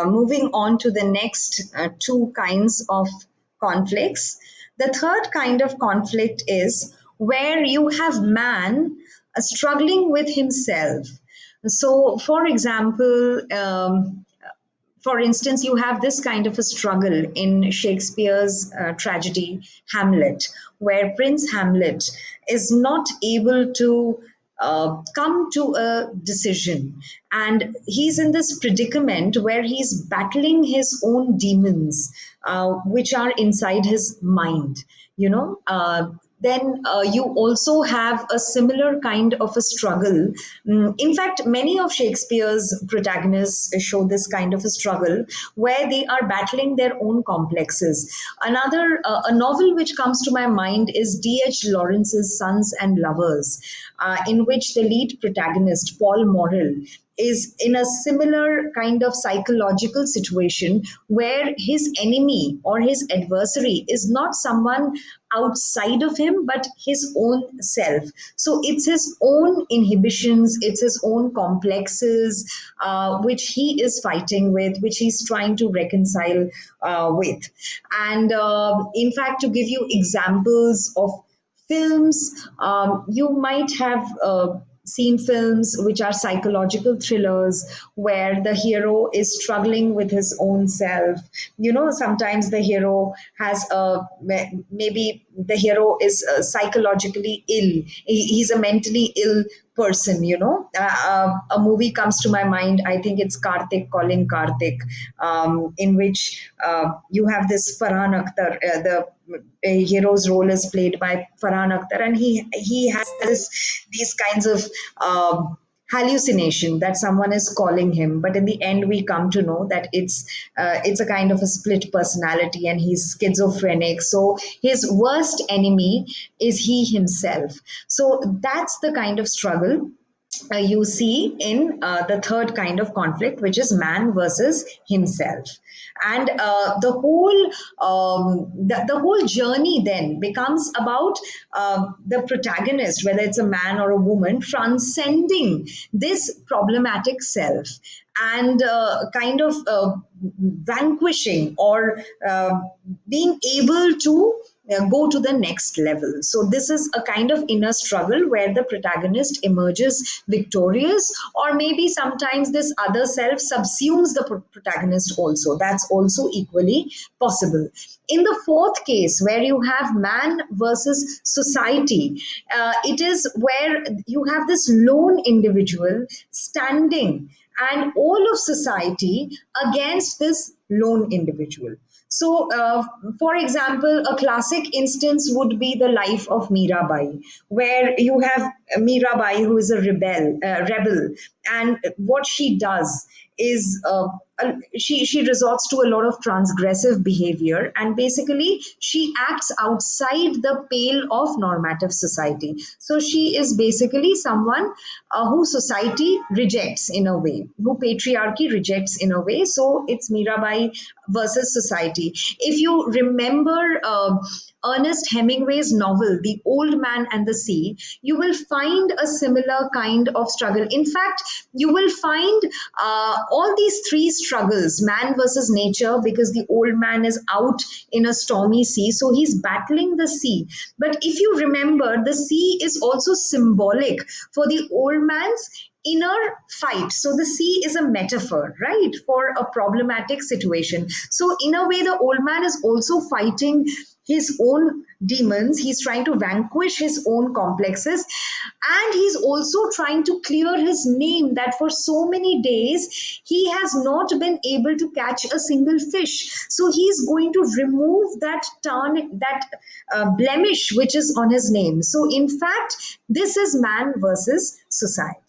Moving on to the next two kinds of conflicts. The third kind of conflict is where you have man struggling with himself. So, for instance, you have this kind of a struggle in Shakespeare's tragedy Hamlet, where Prince Hamlet is not able to come to a decision. And he's in this predicament where he's battling his own demons, which are inside his mind. You know, then you also have a similar kind of a struggle. In fact, many of Shakespeare's protagonists show this kind of a struggle where they are battling their own complexes. A novel which comes to my mind is D.H. Lawrence's Sons and Lovers, in which the lead protagonist, Paul Morrell, is in a similar kind of psychological situation where his enemy or his adversary is not someone outside of him but his own self. So it's his own inhibitions, it's his own complexes, which he is fighting with, which he's trying to reconcile with. And in fact, to give you examples of films, you might have seen films which are psychological thrillers where the hero is struggling with his own self. You know, sometimes the hero has maybe the hero is psychologically ill. He's a mentally ill person, you know. A movie comes to my mind, I think it's Karthik calling Karthik, in which you have this Farhan Akhtar, the hero's role is played by Farhan Akhtar, and he has these kinds of hallucination that someone is calling him. But in the end, we come to know that it's a kind of a split personality, and he's schizophrenic. So his worst enemy is he himself. So that's the kind of struggle you see in the third kind of conflict, which is man versus himself. And the whole journey then becomes about the protagonist, whether it's a man or a woman, transcending this problematic self and kind of vanquishing or being able to go to the next level. So, this is a kind of inner struggle where the protagonist emerges victorious, or maybe sometimes this other self subsumes the protagonist also. That's also equally possible. In the fourth case, where you have man versus society, it is where you have this lone individual standing and all of society against this lone individual. So, for example, a classic instance would be the life of Mirabai, where you have Mirabai, who is a rebel, and what she does is she resorts to a lot of transgressive behavior, and basically she acts outside the pale of normative society. So she is basically someone who society rejects in a way, who patriarchy rejects in a way. So it's Mirabai versus society. If you remember Ernest Hemingway's novel, The Old Man and the Sea, you will find a similar kind of struggle. In fact, you will find all these three struggles, man versus nature, because the old man is out in a stormy sea, so he's battling the sea. But if you remember, the sea is also symbolic for the old man's inner fight. So the sea is a metaphor, right, for a problematic situation. So in a way, the old man is also fighting his own demons. He's trying to vanquish his own complexes, and he's also trying to clear his name that for so many days he has not been able to catch a single fish. So he's going to remove that blemish which is on his name. So in fact, this is man versus society.